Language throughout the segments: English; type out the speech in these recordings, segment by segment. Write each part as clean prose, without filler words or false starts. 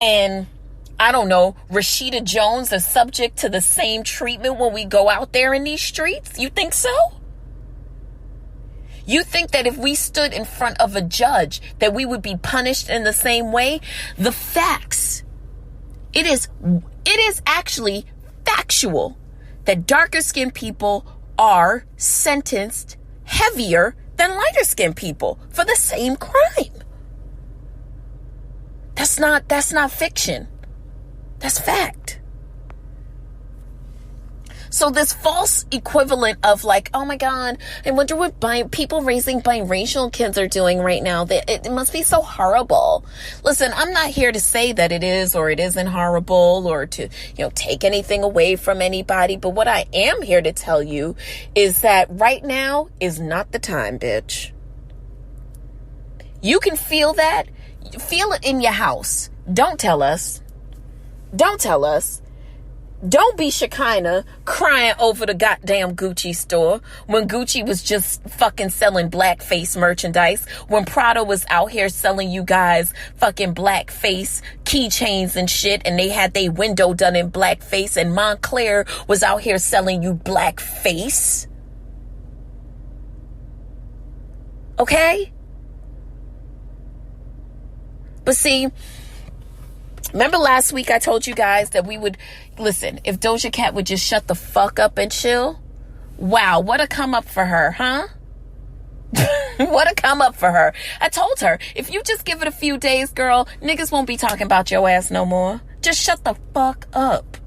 and I don't know, Rashida Jones is subject to the same treatment when we go out there in these streets? You think so? You think that if we stood in front of a judge that we would be punished in the same way? The facts. It is actually factual that darker skinned people are sentenced heavier than lighter skinned people for the same crime. That's not fiction. That's fact. So this false equivalent of like, oh my God, I wonder what people raising biracial kids are doing right now. It must be so horrible. Listen, I'm not here to say that it is or it isn't horrible or to, take anything away from anybody. But what I am here to tell you is that right now is not the time, bitch. You can feel that. Feel it in your house. Don't tell us. Don't tell us. Don't be Shekinah crying over the goddamn Gucci store when Gucci was just fucking selling blackface merchandise, when Prada was out here selling you guys fucking blackface keychains and shit, and they had their window done in blackface, and Montclair was out here selling you blackface. Okay? But see, remember last week I told you guys that we would, listen, if Doja Cat would just shut the fuck up and chill? Wow, what a come up for her, huh? What a come up for her. I told her, if you just give it a few days, girl, niggas won't be talking about your ass no more. Just shut the fuck up.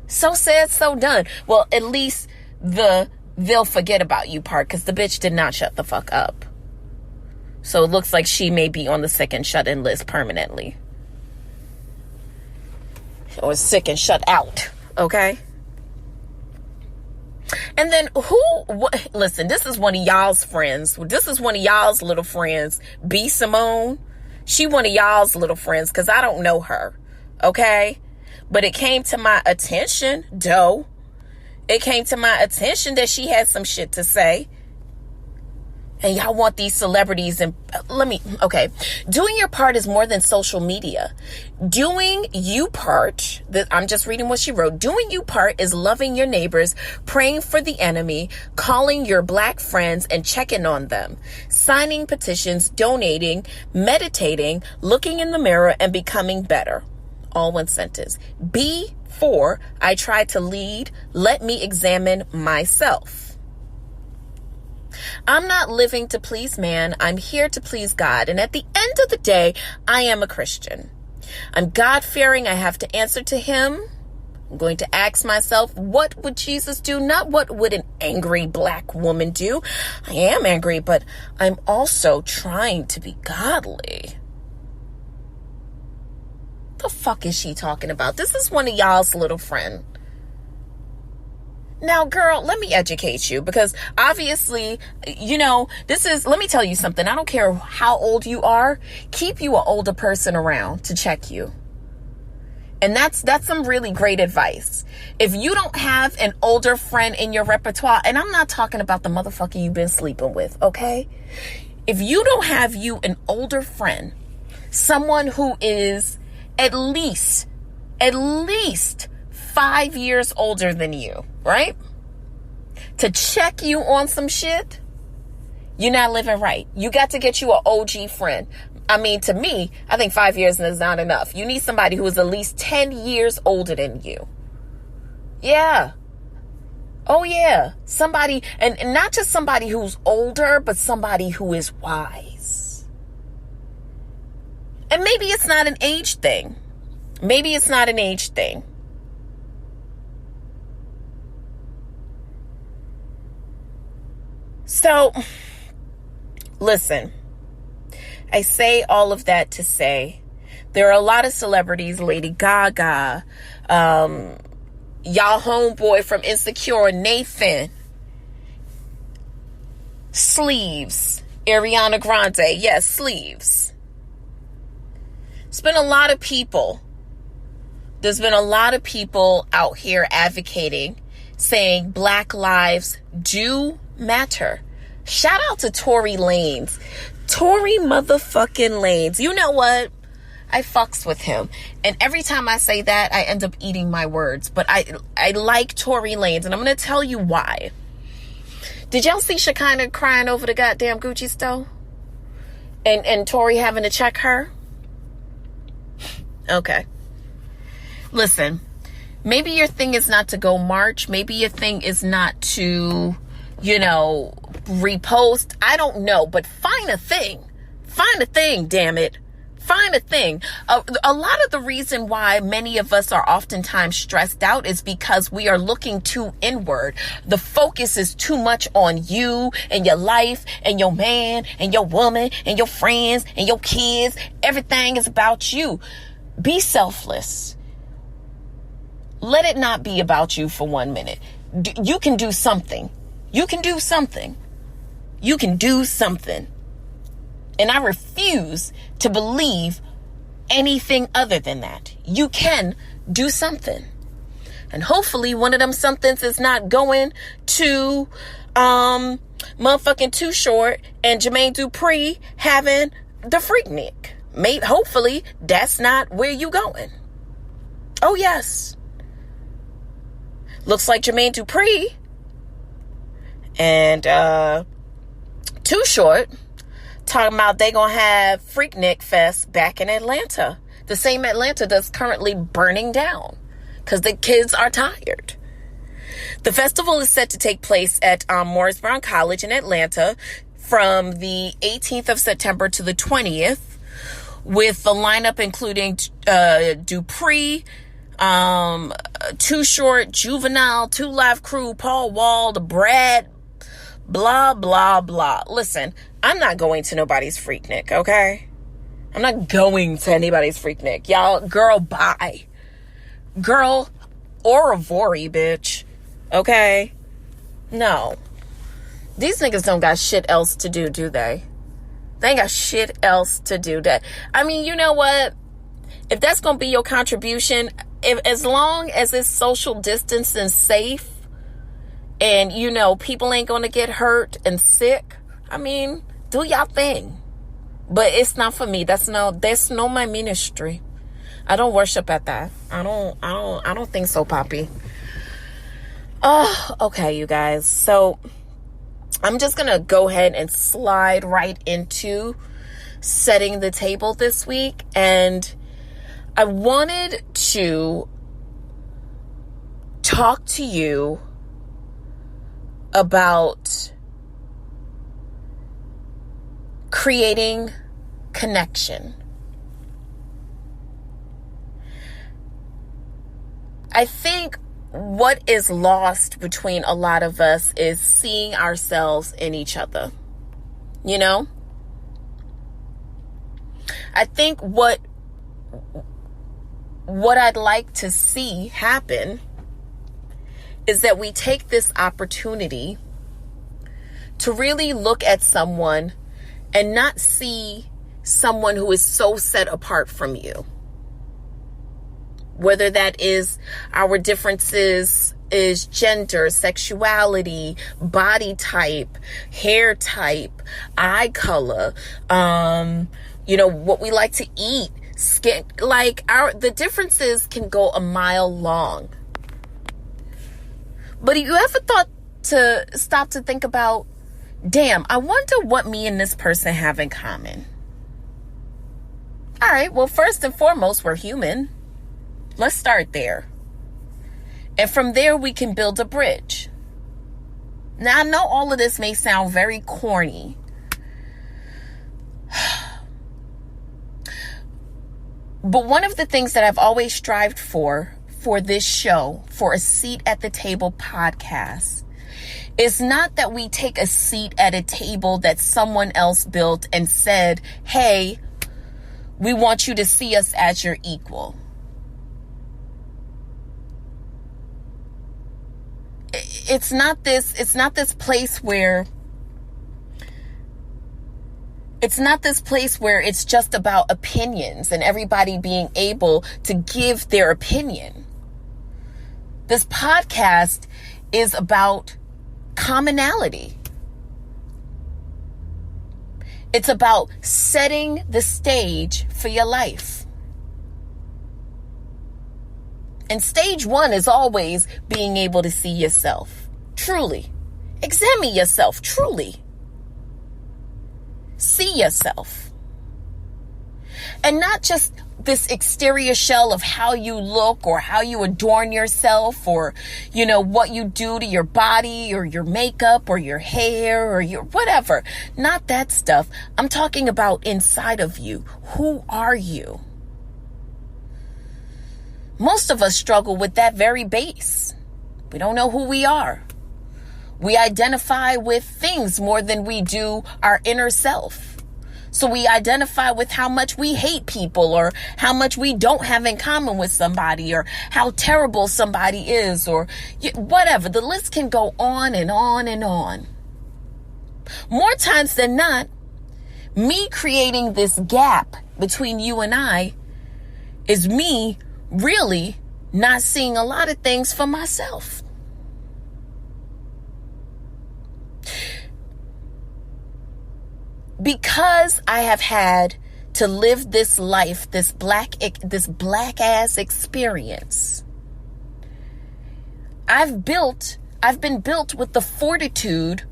So said, so done. Well, at least they'll forget about you part, because the bitch did not shut the fuck up. So it looks like she may be on the sick and shut in list permanently. Or sick and shut out. Okay? And then listen, this is one of y'all's friends. This is one of y'all's little friends. B. Simone. She one of y'all's little friends because I don't know her. Okay? But it came to my attention, it came to my attention that she had some shit to say. And y'all want these celebrities and doing your part is more than social media. Doing you part, I'm just reading what she wrote. Doing you part is loving your neighbors, praying for the enemy, calling your black friends and checking on them, signing petitions, donating, meditating, looking in the mirror and becoming better. All one sentence. B4, I try to lead. Let me examine myself. I'm not living to please man. I'm here to please God. And at the end of the day, I am a Christian. I'm God-fearing. I have to answer to him. I'm going to ask myself, what would Jesus do? Not what would an angry black woman do. I am angry, but I'm also trying to be godly. The fuck is she talking about? This is one of y'all's little friend. Now, girl, let me educate you because obviously, let me tell you something. I don't care how old you are. Keep you an older person around to check you. And that's some really great advice. If you don't have an older friend in your repertoire, and I'm not talking about the motherfucker you've been sleeping with, okay? If you don't have an older friend, someone who is at least 5 years older than you, right? To check you on some shit, you're not living right. You got to get you an OG friend. I mean, to me, I think 5 years is not enough. You need somebody who is at least 10 years older than you. Yeah. Oh, yeah. Somebody, and not just somebody who's older, but somebody who is wise. And maybe it's not an age thing. So, listen, I say all of that to say there are a lot of celebrities, Lady Gaga, y'all homeboy from Insecure, Nathan, Sleeves, Ariana Grande, yes, Sleeves. There's been a lot of people out here advocating, saying Black lives do matter. Shout out to Tory Lanez. Tory motherfucking Lanez. You know what? I fucks with him. And every time I say that, I end up eating my words. But I like Tory Lanez, and I'm going to tell you why. Did y'all see Shekinah crying over the goddamn Gucci store? And Tory having to check her? Okay. Listen, maybe your thing is not to go march. Maybe your thing is not to, repost. I don't know, but find a thing. Find a thing, damn it. Find a thing. A lot of the reason why many of us are oftentimes stressed out is because we are looking too inward. The focus is too much on you and your life and your man and your woman and your friends and your kids. Everything is about you. Be selfless. Let it not be about you for 1 minute. You can do something. You can do something. You can do something. And I refuse to believe anything other than that. You can do something. And hopefully one of them somethings is not going to motherfucking Too Short and Jermaine Dupri having the Freaknik. Hopefully that's not where you going. Oh yes. Looks like Jermaine Dupri and Too Short talking about they gonna have Freaknik Fest back in Atlanta. The same Atlanta that's currently burning down because the kids are tired. The festival is set to take place at Morris Brown College in Atlanta from the 18th of September to the 20th, with the lineup including Dupree, Too Short, Juvenile, 2 Live Crew, Paul Wall, Brad, blah, blah, blah. Listen, I'm not going to nobody's Freaknik, okay? I'm not going to anybody's Freaknik. Y'all, girl, bye. Girl, Orovori, bitch. Okay? No. These niggas don't got shit else to do they? They ain't got shit else to do. I mean, you know what? If that's going to be your contribution, as long as it's social distance and safe, and, people ain't going to get hurt and sick, I mean, do y'all thing. But it's not for me. That's no my ministry. I don't worship at that. I don't think so, Poppy. Oh, okay, you guys. So I'm just going to go ahead and slide right into setting the table this week. And I wanted to talk to you about creating connection. I think what is lost between a lot of us is seeing ourselves in each other. I think what I'd like to see happen is that we take this opportunity to really look at someone and not see someone who is so set apart from you. Whether that is our differences is gender, sexuality, body type, hair type, eye color, what we like to eat, skin, the differences can go a mile long. But you ever thought to stop to think about, damn, I wonder what me and this person have in common? All right, well, first and foremost, we're human. Let's start there. And from there, we can build a bridge. Now, I know all of this may sound very corny. But one of the things that I've always strived for this show, for a Seat at the Table podcast, is not that we take a seat at a table that someone else built and said, hey, we want you to see us as your equal. It's not this place where it's just about opinions and everybody being able to give their opinion. This podcast is about commonality. It's about setting the stage for your life. And stage one is always being able to see yourself. Truly. Examine yourself. Truly. See yourself. And not just this exterior shell of how you look or how you adorn yourself or, what you do to your body or your makeup or your hair or your whatever. Not that stuff. I'm talking about inside of you. Who are you? Most of us struggle with that very base. We don't know who we are. We identify with things more than we do our inner self. So we identify with how much we hate people or how much we don't have in common with somebody or how terrible somebody is or whatever. The list can go on and on and on. More times than not, me creating this gap between you and I is me really not seeing a lot of things for myself. Because I have had to live this life, this black ass experience, I've been built with the fortitude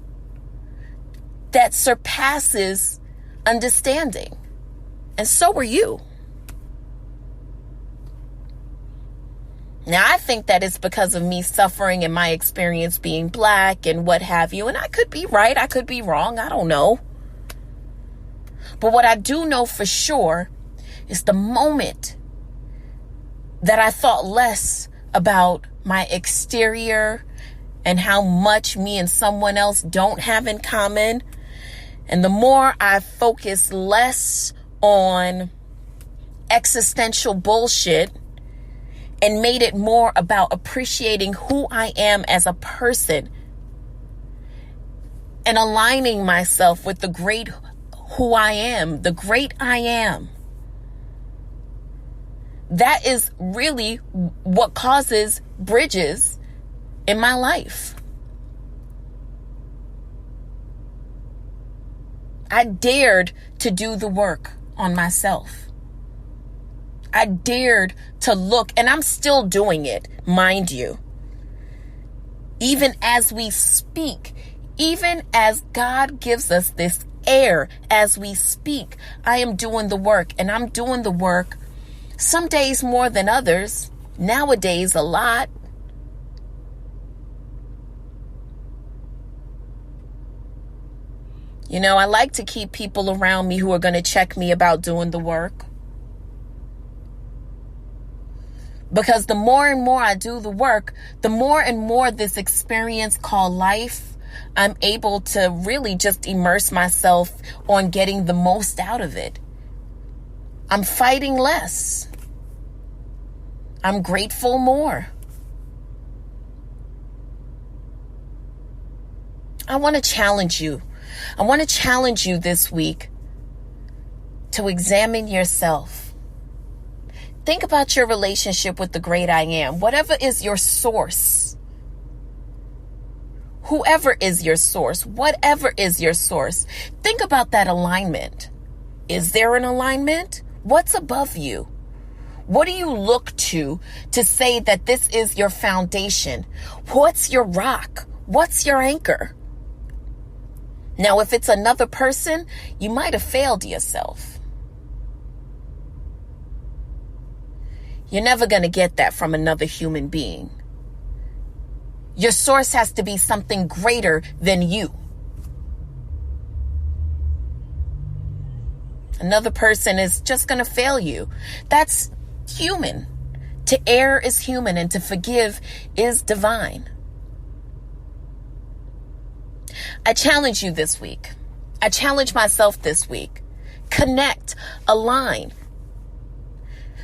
that surpasses understanding. And so are you. Now, I think that it's because of me suffering and my experience being black and what have you. And I could be right. I could be wrong. I don't know. But what I do know for sure is the moment that I thought less about my exterior and how much me and someone else don't have in common, and the more I focus less on existential bullshit and made it more about appreciating who I am as a person and aligning myself with the great who I am, the great I am. That is really what causes bridges in my life. I dared to do the work on myself. I dared to look, and I'm still doing it, mind you. Even as we speak, even as God gives us this air as we speak, I am doing the work, and I'm doing the work some days more than others, nowadays a lot. I like to keep people around me who are going to check me about doing the work. Because the more and more I do the work, the more and more this experience called life, I'm able to really just immerse myself on getting the most out of it. I'm fighting less. I'm grateful more. I want to challenge you. I want to challenge you this week to examine yourself. Think about your relationship with the great I am. Whatever is your source. Whoever is your source, whatever is your source, think about that alignment. Is there an alignment? What's above you? What do you look to say that this is your foundation? What's your rock? What's your anchor? Now, if it's another person, you might have failed yourself. You're never going to get that from another human being. Your source has to be something greater than you. Another person is just going to fail you. That's human. To err is human, and to forgive is divine. I challenge you this week. I challenge myself this week. Connect, align.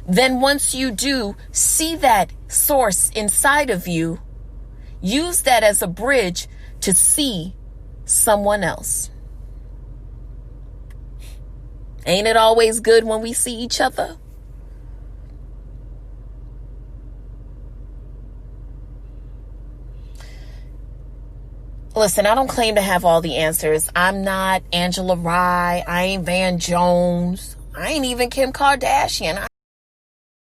Then once you do, see that source inside of you. Use that as a bridge to see someone else. Ain't it always good when we see each other? Listen, I don't claim to have all the answers. I'm not Angela Rye. I ain't Van Jones. I ain't even Kim Kardashian.